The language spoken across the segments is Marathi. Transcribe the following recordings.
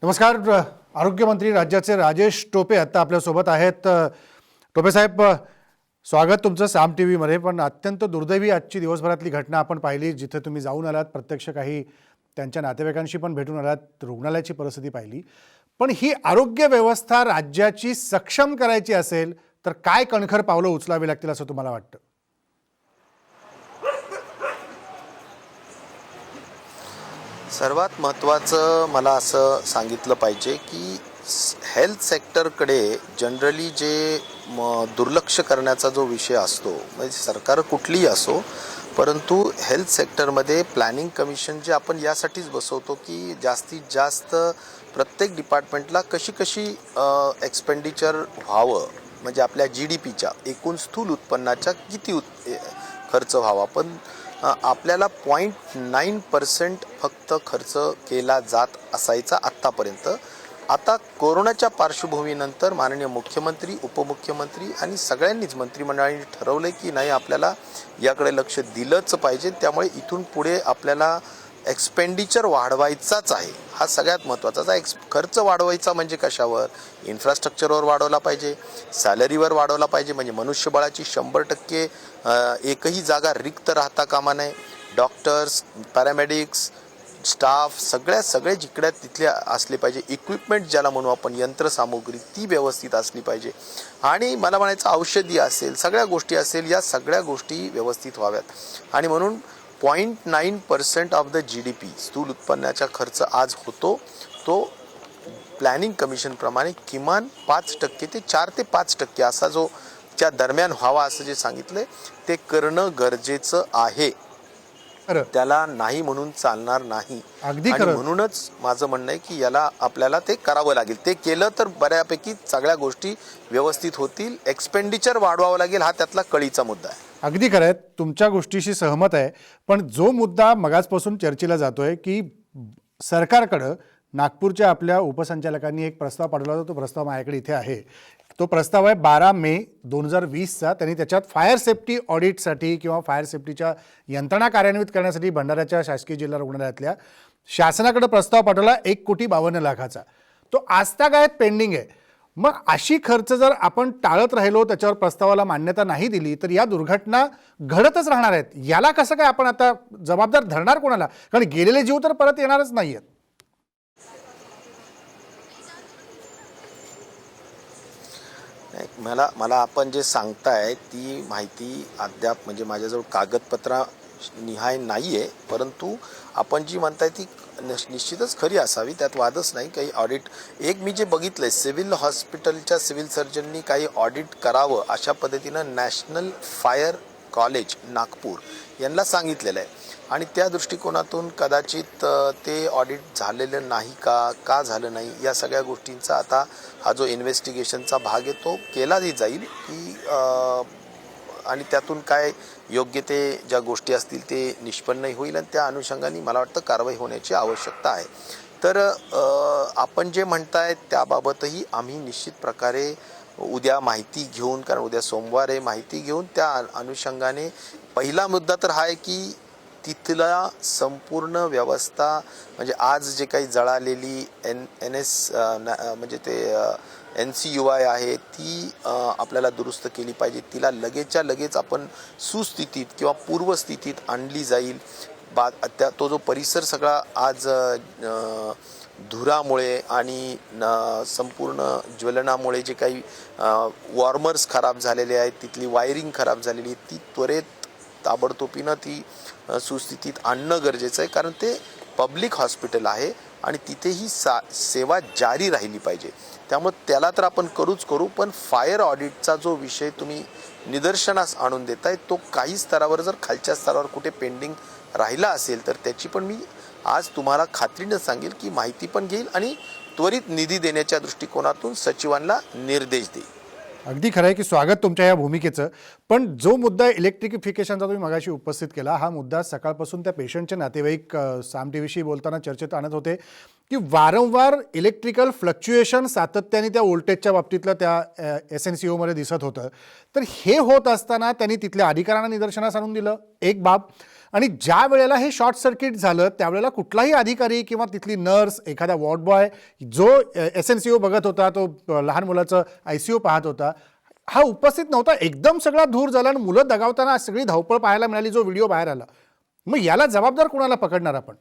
नमस्कार. आरोग्यमंत्री राज्याचे राजेश टोपे आता आपल्यासोबत आहेत. टोपे साहेब, स्वागत तुमचं साम टी व्हीमध्ये. पण अत्यंत दुर्दैवी आजची दिवसभरातली घटना आपण पाहिली, जिथे तुम्ही जाऊन आलात, प्रत्यक्ष काही त्यांच्या नातेवाईकांशी पण भेटून आलात, रुग्णालयाची परिस्थिती पाहिली. पण ही आरोग्य व्यवस्था राज्याची सक्षम करायची असेल तर काय कणखर पावलं उचलावी लागतील असं तुम्हाला वाटतं? सर्वात महत्त्वाचं मला असं सांगितलं पाहिजे की हेल्थ सेक्टरकडे जनरली जे दुर्लक्ष करण्याचा जो विषय असतो, म्हणजे सरकार कुठलीही असो, परंतु हेल्थ सेक्टरमध्ये प्लॅनिंग कमिशन जे आपण यासाठीच बसवतो की जास्तीत जास्त प्रत्येक डिपार्टमेंटला कशी एक्सपेंडिचर व्हावं, म्हणजे आपल्या GDPच्या एकूण स्थूल उत्पन्नाच्या किती खर्च व्हावा. पण आपल्याला 0.9% फक्त खर्च केला जात असायचा आत्तापर्यंत. आता कोरोनाच्या पार्श्वभूमीनंतर माननीय मुख्यमंत्री, उपमुख्यमंत्री आणि सगळ्यांनीच मंत्रिमंडळाने ठरवलं की नाही, आपल्याला याकडे लक्ष दिलंच पाहिजे. त्यामुळे इथून पुढे आपल्याला एक्सपेंडिचर वाढवायचाच आहे. हा सगळ्यात महत्त्वाचा. खर्च वाढवायचा म्हणजे कशावर? इन्फ्रास्ट्रक्चरवर वाढवला पाहिजे, सॅलरीवर वाढवला पाहिजे, म्हणजे मनुष्यबळाची 100% एकही जागा रिक्त राहता कामा नये. डॉक्टर्स, पॅरामेडिक्स, स्टाफ सगळे जिकडे तिथले असले पाहिजे. इक्विपमेंट ज्याला म्हणू आपण, यंत्रसामुग्री, ती व्यवस्थित असली पाहिजे. आणि मला म्हणायचं औषधी असेल, सगळ्या गोष्टी असेल, या सगळ्या गोष्टी व्यवस्थित व्हाव्यात. आणि म्हणून 0.9% ऑफ द GDP स्थूल उत्पन्नाचा खर्च आज होतो, तो प्लॅनिंग कमिशनप्रमाणे किमान 5% ते 4 ते 5% असा जो च्या दरम्यान व्हावा असं जे सांगितलंय, ते करणं गरजेचं आहे. त्याला नाही म्हणून चालणार नाही. अगदी आणि खरं. म्हणूनच माझं म्हणणं आहे की याला आपल्याला ते करावं लागेल. ते केलं तर बऱ्यापैकी सगळ्या गोष्टी व्यवस्थित होतील. एक्सपेंडिचर वाढवावं लागेल, हा त्यातला कळीचा मुद्दा आहे. अगदी खरं आहे, तुमच्या गोष्टीशी सहमत आहे. पण जो मुद्दा मगाचपासून चर्चेला जातोय की सरकारकडं नागपूरच्या आपल्या उपसंचालकांनी एक प्रस्ताव पाठवला होता, तो प्रस्ताव माझ्याकडे इथे आहे. तो प्रस्ताव आहे 12 मे 2020चा. त्यांनी त्याच्यात फायर सेफ्टी ऑडिटसाठी किंवा फायर सेफ्टीच्या यंत्रणा कार्यान्वित करण्यासाठी भंडाऱ्याच्या शासकीय जिल्हा रुग्णालयातल्या शासनाकडे प्रस्ताव पाठवला 1,52,00,000चा. तो आजतागायत पेंडिंग आहे. मग अशी खर्च जर आपण टाळत राहिलो, त्याच्यावर प्रस्तावाला मान्यता नाही दिली, तर या दुर्घटना घडतच राहणार आहेत. याला कसं काय आपण आता जबाबदार धरणार कोणाला? कारण गेलेले जीव तर परत येणारच नाहीयेत. मला आपण जे सांगताय ती माहिती अद्याप म्हणजे माझ्याजवळ कागदपत्रा निहाय नाही आहे, परंतु आपण जी म्हणताय ती निश्चितच खरी असावी, त्यात वादच नाही. काही ऑडिट मी जे बघितलंय, सिव्हिल हॉस्पिटलच्या सिव्हिल सर्जननी काही ऑडिट करावं अशा पद्धतीनं नॅशनल फायर कॉलेज नागपूर यांना सांगितलेलं आहे. आणि त्या दृष्टिकोनातून कदाचित ते ऑडिट झालेलं नाही का झालं नाही, या सगळ्या गोष्टींचा आता हा जो इन्व्हेस्टिगेशनचा भाग आहे तो केलाही जाईल की आणि त्यातून काय योग्य ते ज्या गोष्टी असतील ते निष्पन्नही होईल. आणि त्या अनुषंगाने मला वाटतं कारवाई होण्याची आवश्यकता आहे. तर आपण जे म्हणताय त्याबाबतही आम्ही निश्चित प्रकारे उद्या माहिती घेऊन, कारण उद्या सोमवार आहे, माहिती घेऊन त्या अनुषंगाने पहिला मुद्दा तर हा आहे की तिथला संपूर्ण व्यवस्था, म्हणजे आज जे काही जळालेली NS म्हणजे ते NCUI आहे, ती आपल्याला दुरुस्त केली पाहिजे. तिला लगेचच्या लगेच आपण सुस्थितीत किंवा पूर्वस्थितीत आणली जाईल. तो जो परिसर सगळा आज धुरामुळे आणि संपूर्ण ज्वलनामुळे जे काही वॉर्मर्स खराब झालेले आहेत, तिथली वायरिंग खराब झालेली आहे, ती त्वरित ताबडतोबीनं ती सुस्थितीत आणणं गरजेचं आहे. कारण ते पब्लिक हॉस्पिटल आहे आणि तिथे ही सेवा जारी राहिली पाहिजे. त्यामुळे त्याला तर आपण करू, पण फायर ऑडिटचा जो विषय तुम्ही निदर्शनास आणून देताय, तो काही स्तरावर जर खालच्या स्तरावर कुठे पेंडिंग राहिला असेल तर त्याची पण मी आज तुम्हाला खात्रीनं सांगेल की माहिती पण घेईल आणि त्वरित निधी देण्याच्या दृष्टिकोनातून सचिवांना निर्देश देईल. अगदी खरं आहे की स्वागत तुमच्या या भूमिकेचं. पण जो मुद्दा इलेक्ट्रिफिकेशनचा तुम्ही मगाशी उपस्थित केला, हा मुद्दा सकाळपासून त्या पेशंटचे नातेवाईक साम टी व्हीशी बोलताना चर्चेत आणत होते की वारंवार इलेक्ट्रिकल फ्लक्च्युएशन सातत्याने त्या व्होल्टेजच्या बाबतीतलं त्या SNCOमध्ये दिसत होतं. तर हे होत असताना त्यांनी तिथल्या अधिकाऱ्यांना निदर्शनास आणून दिलं, एक बाब. आणि ज्या वेळेला हे शॉर्ट सर्किट झालं त्यावेळेला कुठलाही अधिकारी किंवा तिथली नर्स, एखादा वॉर्ड बॉय, जो SNCO बघत होता, तो लहान मुलाचं ICU पाहत होता, हा उपस्थित नव्हता. एकदम सगळा धूर झाला आणि मुलं दगावताना सगळी धावपळ पाहायला मिळाली, जो व्हिडिओ बाहेर आला. मग याला जबाबदार कोणाला पकडणार आपण?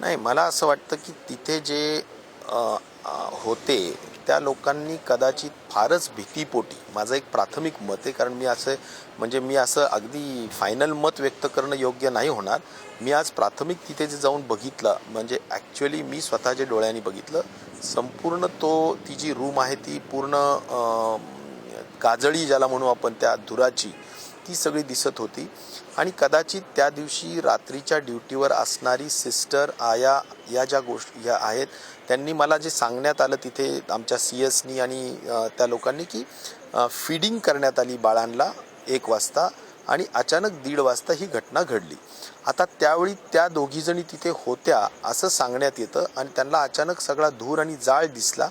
नाही, मला असं वाटतं की तिथे जे होते त्या लोकांनी कदाचित फारच भीतीपोटी, माझं एक प्राथमिक मत आहे, कारण मी असं अगदी फायनल मत व्यक्त करणं योग्य नाही होणार. मी आज प्राथमिक तिथे जे जाऊन बघितलं, म्हणजे ॲक्च्युअली मी स्वतःच्या डोळ्यांनी बघितलं, संपूर्ण ती जी रूम आहे ती पूर्ण काजळी ज्याला म्हणू आपण, त्या धुराची ती सगळी दिसत होती. आणि कदाचित त्या दिवशी रात्रीच्या ड्युटीवर असणारी सिस्टर, आया, या ज्या गोष्टी या आहेत, त्यांनी मला जे सांगण्यात आलं तिथे आमच्या CSनी आणि त्या लोकांनी, की फीडिंग करण्यात आली बाळांना 1 वाजता आणि अचानक 1:30 वाजता ही घटना घडली. आता त्यावेळी त्या दोघीजणी तिथे होत्या असं सांगण्यात येतं आणि त्यांना अचानक सगळा धूर आणि जाळ दिसला.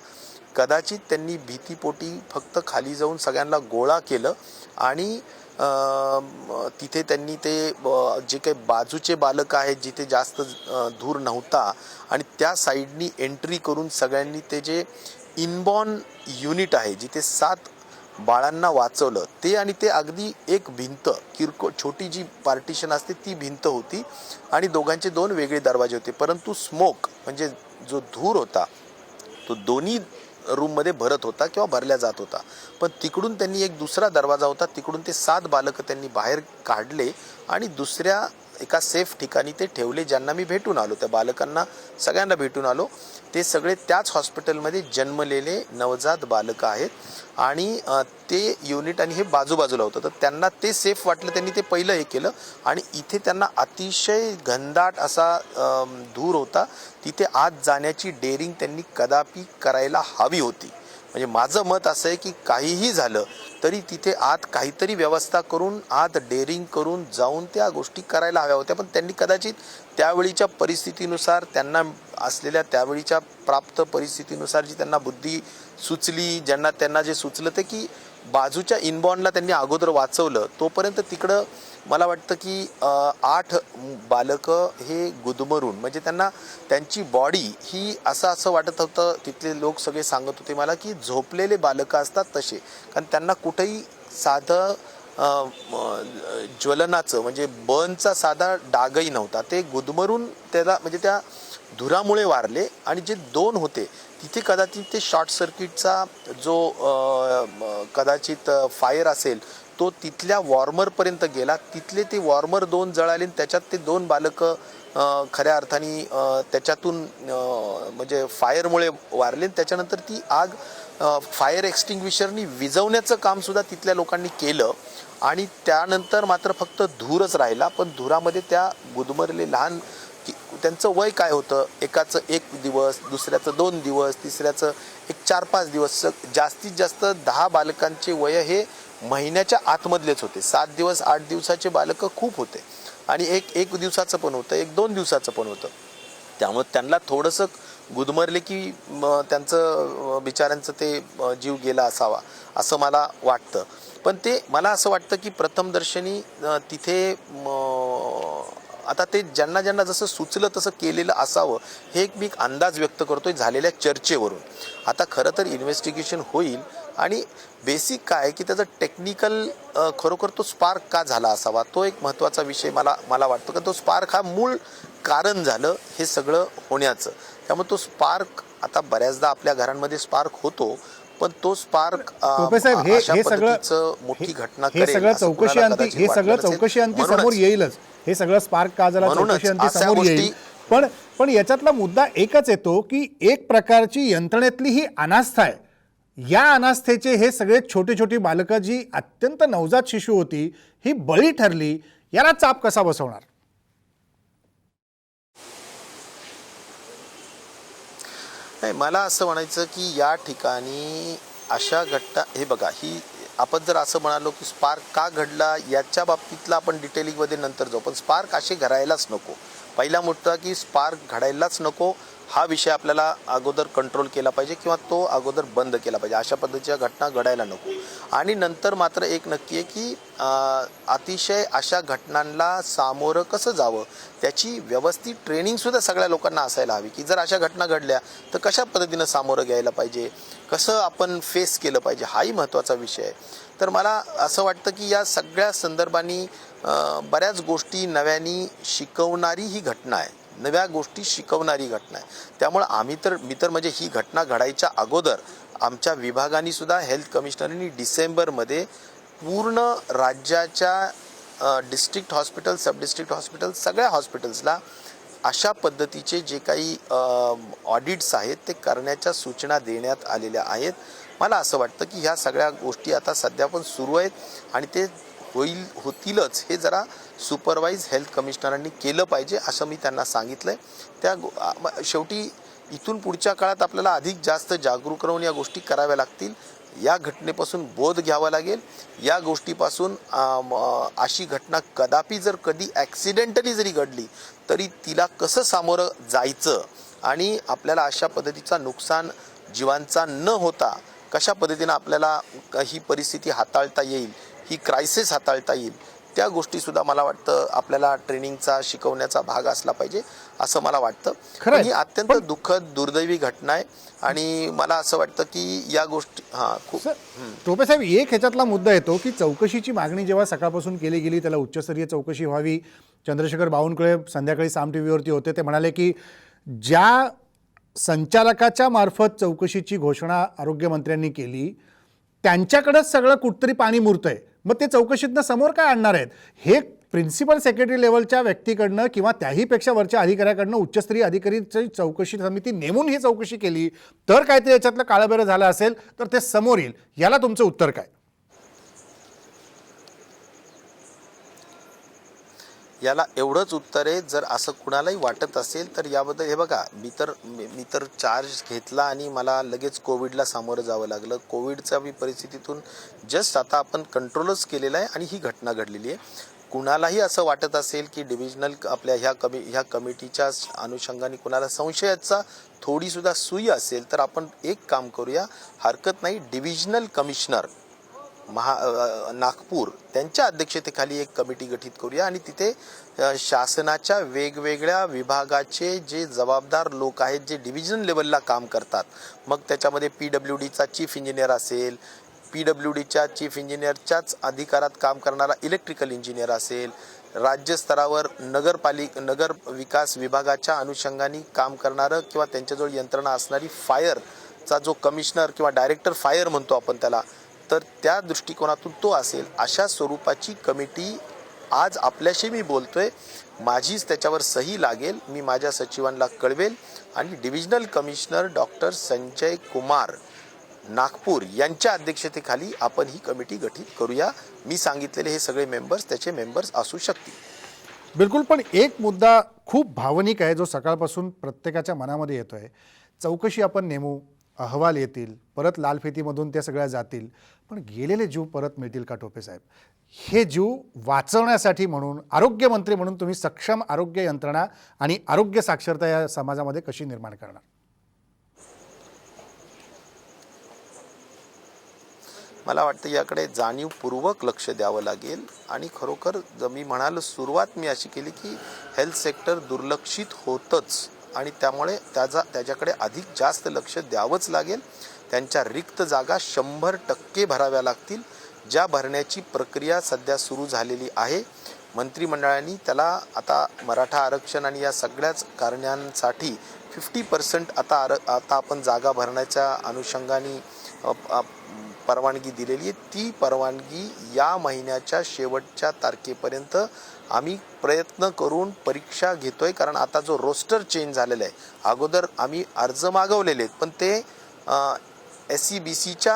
कदाचित त्यांनी भीतीपोटी फक्त खाली जाऊन सगळ्यांना गोळा केलं आणि तिथे त्यांनी ते जे काही बाजूचे बालक आहेत जिथे जास्त धूर नव्हता आणि त्या साईडनी एंट्री करून सगळ्यांनी ते जे इनबॉर्न युनिट आहे जिथे 7 बाळांना वाचवलं ते, आणि ते अगदी एक भिंत, किरकोळ छोटी जी पार्टिशन असते ती भिंत होती आणि दोघांचे 2 वेगळे दरवाजे होते. परंतु स्मोक म्हणजे जो धूर होता तो दोन्ही रूममध्ये भरत होता किंवा भरल्या जात होता. पण तिकडून त्यांनी एक दुसरा दरवाजा होता, तिकडून ते 7 बालकं त्यांनी बाहेर काढले आणि दुसऱ्या एका सेफ ठिकाणी ते ठेवले, ज्यांना मी भेटून आलो, त्या बालकांना सगळ्यांना भेटून आलो. ते सगळे त्याच हॉस्पिटलमध्ये जन्मलेले नवजात बालकं आहेत आणि ते युनिट आणि हे बाजूबाजूला होतं, तर त्यांना ते सेफ वाटलं, त्यांनी ते पहिलं हे केलं. आणि इथे त्यांना अतिशय घनदाट असा धूर होता, तिथे आत जाण्याची डेअरिंग त्यांनी कदापि करायला हवी होती. म्हणजे माझं मत असं आहे की काहीही झालं तरी तिथे आत काहीतरी व्यवस्था करून, आत डेअरिंग करून जाऊन त्या गोष्टी करायला हव्या होत्या. पण त्यांनी कदाचित त्यावेळीच्या परिस्थितीनुसार, त्यांना असलेल्या त्यावेळीच्या प्राप्त परिस्थितीनुसार जी त्यांना बुद्धी सुचली, त्यांना जे सुचलं ते की बाजूच्या इनबॉर्नला त्यांनी अगोदर वाचवलं, तोपर्यंत तिकडं मला वाटतं की 8 बालकं हे गुदमरून, म्हणजे त्यांची बॉडी ही असं वाटत होतं, तिथले लोक सगळे सांगत होते मला की झोपलेले बालकं असतात तसे, कारण त्यांना कुठेही साधं ज्वलनाचं म्हणजे बर्नचा साधा डागही नव्हता. ते गुदमरून त्याला म्हणजे त्या धुरामुळे वारले. आणि जे 2 होते तिथे कदाचित ते शॉर्ट सर्किटचा जो कदाचित फायर असेल तो तिथल्या वॉर्मरपर्यंत गेला, तिथले ते वॉर्मर 2 जळाले, त्याच्यात ते 2 बालकं खऱ्या अर्थाने त्याच्यातून म्हणजे फायरमुळे वारले. त्याच्यानंतर ती आग फायर एक्सटिंग्विशरनी विझवण्याचं कामसुद्धा तिथल्या लोकांनी केलं आणि त्यानंतर मात्र फक्त धूरच राहिला. पण धुरामध्ये त्या गुदमरले लहान, त्यांचं वय काय होतं, एकाचं 1 दिवस, दुसऱ्याचं 2 दिवस, तिसऱ्याचं एक 4-5 दिवस, जास्तीत जास्त 10 बालकांचे वय हे महिन्याच्या आतमधलेच होते. 7 दिवस 8 दिवसाचे बालकं खूप होते आणि एक दिवसाचं पण होतं, 1-2 दिवसाचं पण होतं. त्यामुळे त्यांना थोडंसं गुदमरले की त्यांचं बिचाऱ्यांचं ते जीव गेला असावा असं मला वाटतं. पण ते मला असं वाटतं की प्रथमदर्शनी तिथे आता ते ज्यांना जसं सुचलं तसं केलेलं असावं, हे मी एक अंदाज व्यक्त करतोय झालेल्या चर्चेवरून. आता खरं तर इन्व्हेस्टिगेशन होईल आणि बेसिक काय की त्याचं टेक्निकल खरोखर तो स्पार्क का झाला असावा, तो एक महत्त्वाचा विषय मला वाटतो. का तो स्पार्क हा मूळ कारण झालं हे सगळं होण्याचं. त्यामुळे तो स्पार्क आता बऱ्याचदा आपल्या घरांमध्ये स्पार्क होतो, पण तो स्पार्क साहेब हे सगळं मोठी घटना हे सगळं चौकशी अंती समोर येईलच. हे सगळं स्पार्क का झाला चौकशी अंती समोर येईल. पण याच्यातला मुद्दा एकच येतो की एक प्रकारची यंत्रणेतली ही अनास्था आहे. या अनास्थेचे हे सगळे छोटी छोटी बालकं जी अत्यंत नवजात शिशु होती ही बळी ठरली, याला चाप कसा बसवणार? नाही, मला असं म्हणायचं की या ठिकाणी अशा घटना, हे बघा, ही आपण जर असं म्हणालो की स्पार्क का घडला याच्या बाबतीतला आपण डिटेलिंगमध्ये नंतर जाऊ, पण स्पार्क असे घडायलाच नको. पहिला मुद्दा की स्पार्क घडायलाच नको हा विषय आपल्याला अगोदर कंट्रोल केला पाहिजे किंवा तो अगोदर बंद केला पाहिजे, अशा पद्धतीच्या घटना घडायला नको. आणि नंतर मात्र एक नक्की आहे की अतिशय अशा घटनांना सामोरं कसं जावं त्याची व्यवस्थित ट्रेनिंगसुद्धा सगळ्या लोकांना असायला हवी, की जर अशा घटना घडल्या तर कशा पद्धतीनं सामोरं घ्यायला पाहिजे, कसं आपण फेस केलं पाहिजे, हाही महत्त्वाचा विषय आहे. तर मला असं वाटतं की या सगळ्या संदर्भाने बऱ्याच गोष्टी नव्याने शिकवणारी ही घटना आहे, नव्या गोष्टी शिकवणारी घटना आहे. त्यामुळं मी तर म्हणजे ही घटना घडायच्या अगोदर आमच्या विभागाने सुद्धा हेल्थ कमिशनरनी डिसेंबरमध्ये पूर्ण राज्याच्या डिस्ट्रिक्ट हॉस्पिटल, सब डिस्ट्रिक्ट हॉस्पिटल, सगळ्या हॉस्पिटल्सला अशा पद्धतीचे जे काही ऑडिट्स आहेत ते करण्याच्या सूचना देण्यात आलेल्या आहेत. मला असं वाटतं की ह्या सगळ्या गोष्टी आता सध्या पण सुरू आहेत आणि ते होतीलच हे जरा सुपरवाईज हेल्थ कमिशनरांनी केलं पाहिजे असं मी त्यांना सांगितलं आहे. शेवटी इथून पुढच्या काळात आपल्याला अधिक जास्त जागरूक राहून या गोष्टी कराव्या लागतील. या घटनेपासून बोध घ्यावा लागेल. या गोष्टीपासून अशी घटना कधी ॲक्सिडेंटली जरी घडली तरी तिला कसं सामोरं जायचं आणि आपल्याला अशा पद्धतीचा नुकसान जीवांचा न होता कशा पद्धतीनं आपल्याला ही परिस्थिती हाताळता येईल, ही क्रायसिस हाताळता येईल, त्या गोष्टीसुद्धा मला वाटतं आपल्याला ट्रेनिंगचा शिकवण्याचा भाग असला पाहिजे असं मला वाटतं. खरंय. ही अत्यंत दुःखद दुर्दैवी घटना आहे आणि मला असं वाटतं की या गोष्टी खूप टोपे साहेब, एक ह्याच्यातला मुद्दा येतो की चौकशीची मागणी जेव्हा सकाळपासून केली गेली, त्याला उच्चस्तरीय चौकशी व्हावी. चंद्रशेखर बावनकुळे संध्याकाळी साम टीव्हीवरती होते, ते म्हणाले की ज्या संचालकाच्या मार्फत चौकशीची घोषणा आरोग्यमंत्र्यांनी केली त्यांच्याकडेच सगळं कुठतरी पाणी मुरतंय, मग ते चौकशीतनं समोर काय आणणार आहेत? हे प्रिन्सिपल सेक्रेटरी लेवलच्या व्यक्तीकडनं किंवा त्याहीपेक्षा वरच्या अधिकाऱ्याकडनं उच्चस्तरीय अधिकारीची चौकशी समिती नेमून ही चौकशी केली तर काय ते याच्यातलं काळबेरं झालं असेल तर ते समोर येईल. याला तुमचं उत्तर काय? याला एवढंच उत्तर आहे, जर असं कुणालाही वाटत असेल तर याबद्दल हे बघा, मी तर चार्ज घेतला आणि मला लगेच कोविडला सामोरं जावं लागलं. कोविडच्या परिस्थितीतून जस्ट आता आपण कंट्रोलच केलेलं आहे आणि ही घटना घडलेली आहे. कुणालाही असं वाटत असेल की डिव्हिजनल आपल्या ह्या कमिटीच्या अनुषंगाने कुणाला संशयाचा थोडीसुद्धा सुई असेल तर आपण एक काम करूया, हरकत नाही, डिव्हिजनल कमिशनर नागपूर त्यांच्या अध्यक्षतेखाली एक कमिटी गठीत करूया आणि तिथे शासनाच्या वेगवेगळ्या विभागाचे जे जबाबदार लोक आहेत, जे डिव्हिजन लेवलला काम करतात, मग त्याच्यामध्ये PWDचा चीफ इंजिनियर असेल, PWDच्या चीफ इंजिनियरच्याच अधिकारात काम करणारा इलेक्ट्रिकल इंजिनियर असेल, राज्यस्तरावर नगर विकास विभागाच्या अनुषंगाने काम करणारं किंवा त्यांच्याजवळ यंत्रणा असणारी फायरचा जो कमिशनर किंवा डायरेक्टर फायर म्हणतो आपण त्याला, तर त्या दृष्टिकोनातून तो असेल. अशा स्वरूपाची कमिटी आज आपल्याशी मी बोलतोय, माझीच त्याच्यावर सही लागेल, मी माझ्या सचिवांना कळवेल आणि divisional commissioner doctor Sanjay Kumar Nagpur यांच्या अध्यक्षतेखाली आपण ही कमिटी गठीत करूया. मी सांगितलेले हे सगळे मेंबर्स त्याचे मेंबर्स असू शकतील. बिलकुल. पण एक मुद्दा खूप भावनिक आहे जो सकाळपासून प्रत्येकाच्या मनामध्ये येतोय. चौकशी आपण नेमू, अहवाल येतील, परत लालफितीमधून त्या सगळ्या जातील, पण गेलेले जीव परत मिळतील का टोपे साहेब? हे जीव वाचवण्यासाठी म्हणून आरोग्यमंत्री म्हणून तुम्ही सक्षम आरोग्य यंत्रणा आणि आरोग्य साक्षरता या समाजामध्ये कशी निर्माण करणार? मला वाटतं याकडे जाणीवपूर्वक लक्ष द्यावं लागेल आणि खरोखर मी म्हणालो, सुरुवात मी अशी केली की हेल्थ सेक्टर दुर्लक्षित होतंच आणि त्यामुळे त्याच्याकडे अधिक जास्त लक्ष द्यावंच लागेल. त्यांच्या रिक्त जागा 100% भराव्या लागतील, ज्या भरण्याची प्रक्रिया सध्या सुरू झालेली आहे. मंत्रिमंडळाने त्याला आता मराठा आरक्षण आणि या सगळ्याच कारणांसाठी 50% आता आपण जागा भरण्याच्या अनुषंगाने परवानगी दिलेली आहे. ती परवानगी या महिन्याच्या शेवटच्या तारखेपर्यंत आम्ही प्रयत्न करून परीक्षा घेतोय, कारण आता जो रोस्टर चेंज झालेला आहे, अगोदर आम्ही अर्ज मागवलेले आहेत पण ते SCBCच्या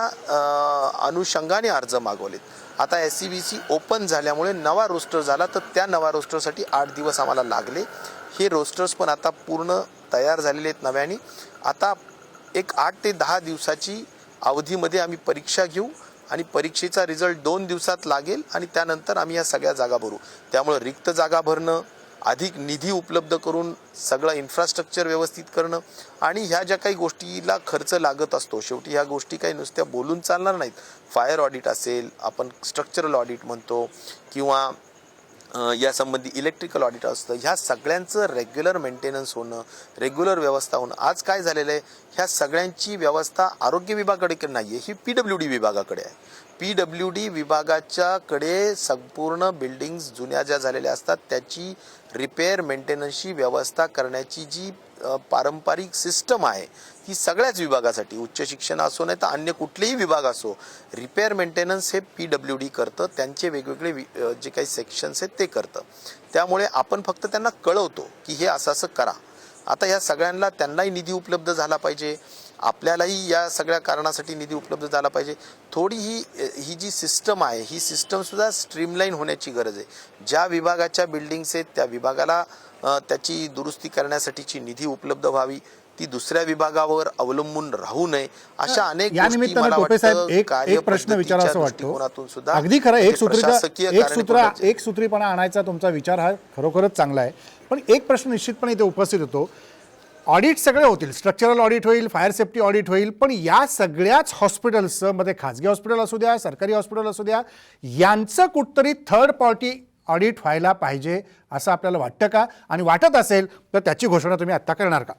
अनुषंगाने अर्ज मागवलेत. आता SCBC ओपन झाल्यामुळे नवा रोस्टर झाला, तर त्या नवा रोस्टरसाठी 8 दिवस आम्हाला लागले. हे रोस्टर्स पण आता पूर्ण तयार झालेले आहेत नव्याने. आता एक 8 ते 10 दिवसाची अवधीमध्ये आम्ही परीक्षा घेऊ आणि परीक्षेचा रिझल्ट 2 दिवसात लागेल आणि त्यानंतर आम्ही या सगळ्या जागा भरू. त्यामुळे रिक्त जागा भरणं, अधिक निधी उपलब्ध करून सगळं इन्फ्रास्ट्रक्चर व्यवस्थित करणं आणि ह्या ज्या काही गोष्टीला खर्च लागत असतो, शेवटी ह्या गोष्टी काही नुसत्या बोलून चालणार नाहीत. फायर ऑडिट असेल, आपण स्ट्रक्चरल ऑडिट म्हणतो, किंवा यासंबंधी इलेक्ट्रिकल ऑडिट असतं, ह्या सगळ्यांचं रेग्युलर मेंटेनन्स होणं, रेग्युलर व्यवस्था होणं. आज काय झालेलं आहे, ह्या सगळ्यांची व्यवस्था आरोग्य विभागाकडे नाही आहे, ही PWD विभागाकडे आहे. PWD विभागाच्याकडे संपूर्ण बिल्डिंग्स जुन्या ज्या झालेल्या असतात त्याची रिपेअर मेंटेनन्सची व्यवस्था करण्याची जी पारंपरिक सिस्टम आहे ही सगळ्याच विभागासाठी, उच्च शिक्षण असो नाही तर अन्य कुठलेही विभाग असो, रिपेअर मेंटेनन्स हे PWD करतं. त्यांचे वेगवेगळे जे काही सेक्शन्स आहेत ते करतं. त्यामुळे आपण फक्त त्यांना कळवतो की हे असं असं करा. आता ह्या सगळ्यांना त्यांनाही निधी उपलब्ध झाला पाहिजे, आपल्यालाही या सगळ्या कारणासाठी निधी उपलब्ध झाला पाहिजे. थोडी ही जी सिस्टम आहे ही सिस्टमसुद्धा स्ट्रीमलाईन होण्याची गरज आहे. ज्या विभागाच्या बिल्डिंग्स आहेत त्या विभागाला त्याची दुरुस्ती करण्यासाठीची निधी उपलब्ध व्हावी, ती दुसऱ्या विभागावर अवलंबून राहू नये. अशा अनेक या गोष्टी निमित्तानं मला टोपे साहेब वाटतं एक प्रश्न विचारावा असं दृष्टिकोनातून सुद्धा वाटतो. अगदी खरं, प्रशासकीय एक सूत्रीपणा आणायचा तुमचा विचार हा खरोखरच चांगला आहे. पण एक प्रश्न निश्चितपणे इथे उपस्थित होतो. ऑडिट सगळे होतील, स्ट्रक्चरल ऑडिट होईल, फायर सेफ्टी ऑडिट होईल, पण या सगळ्याच हॉस्पिटल्सचं मध्ये खाजगी हॉस्पिटल असू द्या, सरकारी हॉस्पिटल असू द्या, यांचं कुठतरी थर्ड पार्टी ऑडिट व्हायला पाहिजे असं आपल्याला वाटतं का? आणि वाटत असेल तर त्याची घोषणा तुम्ही आत्ता करणार का?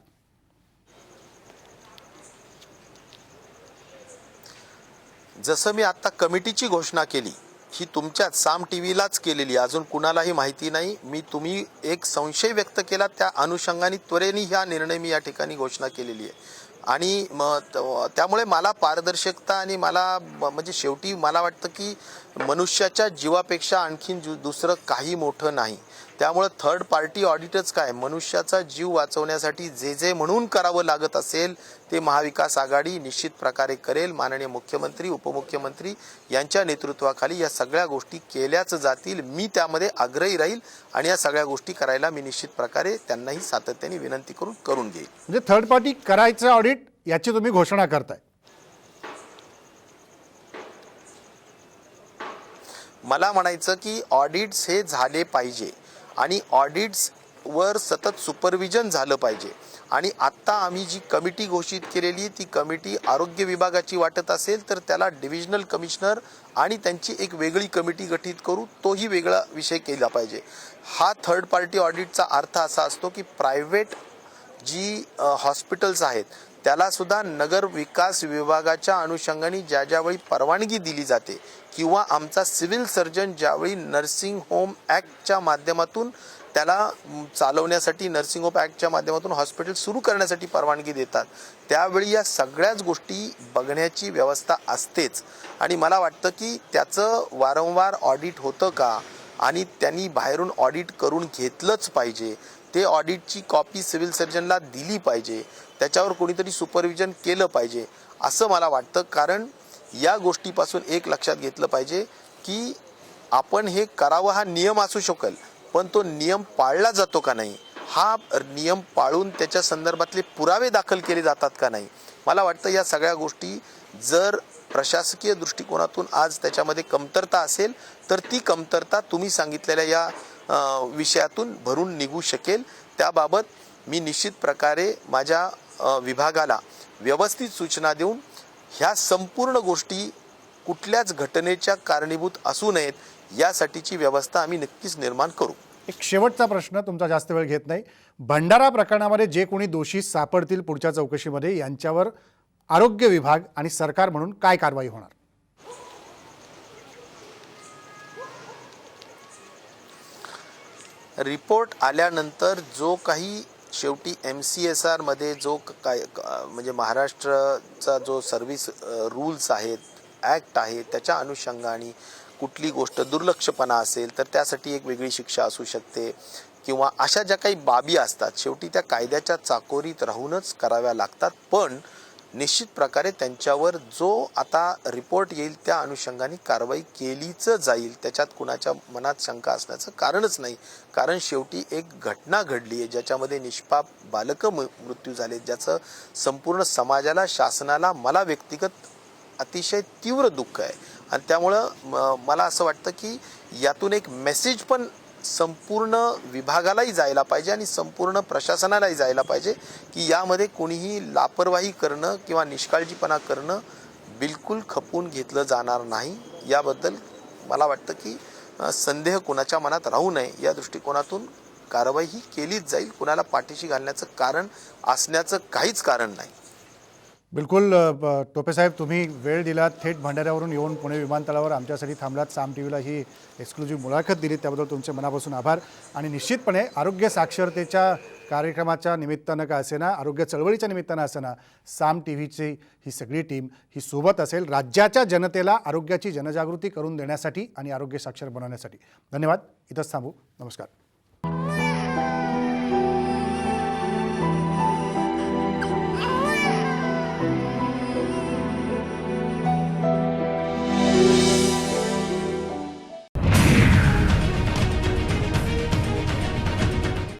जसं मी आता कमिटीची घोषणा केली ही तुमच्याच साम टीव्हीलाच केलेली, अजून कुणालाही माहिती नाही. तुम्ही एक संशय व्यक्त केला, त्या अनुषंगाने त्वरेने हा निर्णय मी या ठिकाणी घोषणा केलेली आहे. आणि त्यामुळे मला पारदर्शकता आणि मला म्हणजे शेवटी मला वाटतं की मनुष्याच्या जीवापेक्षा आणखीन दुसरं काही मोठं नाही. त्यामुळे थर्ड पार्टी ऑडिटच काय, मनुष्याचा जीव वाचवण्यासाठी जे जे म्हणून करावं लागत असेल ते महाविकास आघाडी निश्चित प्रकारे करेल. माननीय मुख्यमंत्री, उपमुख्यमंत्री यांच्या नेतृत्वाखाली या सगळ्या गोष्टी केल्याच जातील. मी त्यामध्ये आग्रही राहील आणि या सगळ्या गोष्टी करायला मी निश्चित प्रकारे त्यांनाही सातत्याने विनंती करून घेईल. म्हणजे थर्ड पार्टी करायचं ऑडिट याची तुम्ही घोषणा करताय? मला म्हणायचं की ऑडिट्स हे झाले पाहिजे आणि ऑडिट्सवर सतत सुपरविजन झालं पाहिजे. आणि आत्ता आम्ही जी कमिटी घोषित केलेली आहे ती कमिटी आरोग्य विभागाची वाटत असेल तर त्याला डिव्हिजनल कमिशनर आणि त्यांची एक वेगळी कमिटी गठीत करू, तोही वेगळा विषय केला पाहिजे. हा थर्ड पार्टी ऑडिटचा अर्थ असा असतो की प्रायव्हेट जी हॉस्पिटल्स आहेत त्याला सुद्धा नगर विकास विभागाच्या अनुषंगाने ज्यावेळी परवानगी दिली जाते किंवा आमचा सिव्हिल सर्जन ज्यावेळी नर्सिंग होम ॲक्टच्या माध्यमातून त्याला चालवण्यासाठी, नर्सिंग होम ॲक्टच्या माध्यमातून हॉस्पिटल सुरू करण्यासाठी परवानगी देतात, त्यावेळी या सगळ्याच गोष्टी बघण्याची व्यवस्था असतेच. आणि मला वाटतं की त्याचं वारंवार ऑडिट होतं का आणि त्यांनी बाहेरून ऑडिट करून घेतलंच पाहिजे. ते ऑडिटची कॉपी सिव्हिल सर्जनला दिली पाहिजे, त्याच्यावर कोणीतरी सुपरविजन केलं पाहिजे असं मला वाटतं. कारण या गोष्टीपासून एक लक्षात घेतलं पाहिजे की आपण हे करावं हा नियम असू शकेल, पण तो नियम पाळला जातो का नाही, हा नियम पाळून त्याच्या संदर्भातले पुरावे दाखल केले जातात का नाही. मला वाटतं या सगळ्या गोष्टी जर प्रशासकीय दृष्टिकोनातून आज त्याच्यामध्ये कमतरता असेल तर ती कमतरता तुम्ही सांगितलेल्या या विषयातून भरून निघू शकेल. त्याबाबत मी निश्चित प्रकारे माझ्या विभागाला व्यवस्थित सूचना देऊन ह्या संपूर्ण गोष्टी कुठल्याच घटनेच्या कारणीभूत असू नयेत यासाठीची व्यवस्था आम्ही नक्कीच निर्माण करू. एक शेवटचा प्रश्न, तुमचा जास्त वेळ घेत नाही. भंडारा प्रकरणामध्ये जे कोणी दोषी सापडतील पुढच्या चौकशीमध्ये यांच्यावर आरोग्य विभाग आणि सरकार म्हणून काय कारवाई होणार? रिपोर्ट आल्यानंतर जो काही शेवटी MCSR मध्ये जो काय म्हणजे महाराष्ट्राचा जो सर्व्हिस रूल्स आहेत, ॲक्ट आहे, त्याच्या अनुषंगाने कुठली गोष्ट दुर्लक्षपणा असेल तर त्यासाठी एक वेगळी शिक्षा असू शकते किंवा अशा ज्या काही बाबी असतात शेवटी त्या कायद्याच्या चाकोरीत राहूनच कराव्या लागतात. पण निश्चित प्रकारे त्यांच्यावर जो आता रिपोर्ट येईल त्या अनुषंगाने कारवाई केलीच जाईल, त्याच्यात कुणाच्या मनात शंका असण्याचं कारणच नाही. कारण शेवटी एक घटना घडली आहे ज्याच्यामध्ये निष्पाप बालकं मृत्यू झाले, ज्याचं संपूर्ण समाजाला, शासनाला, मला व्यक्तिगत अतिशय तीव्र दुःख आहे. आणि त्यामुळं मला असं वाटतं की यातून एक मेसेज पण संपूर्ण विभागालाही जायला पाहिजे आणि संपूर्ण प्रशासनालाही जायला पाहिजे की यामध्ये कोणीही लापरवाही करणं किंवा निष्काळजीपणा करणं बिलकुल खपून घेतलं जाणार नाही. याबद्दल मला वाटतं की संदेह कोणाच्या मनात राहू नये या दृष्टिकोनातून कारवाई ही केलीच जाईल. कुणाला पाठीशी घालण्याचं कारण असण्याचं काहीच कारण नाही. बिलकुल टोपे साहेब, तुम्ही वेळ दिलात, थेट भंडाऱ्यावरून येऊन पुणे विमानतळावर आमच्यासाठी थांबलात, साम टीव्हीला ही एक्सक्लुझिव्ह मुलाखत दिली, त्याबद्दल तुमचे मनापासून आभार. आणि निश्चितपणे आरोग्य साक्षरतेच्या कार्यक्रमाच्या निमित्तानं का असेना, आरोग्य चळवळीच्या निमित्तानं असेना, साम टीव्हीची ही सगळी टीम ही सोबत असेल राज्याच्या जनतेला आरोग्याची जनजागृती करून देण्यासाठी आणि आरोग्य साक्षर बनवण्यासाठी. धन्यवाद. इथंच थांबू. नमस्कार.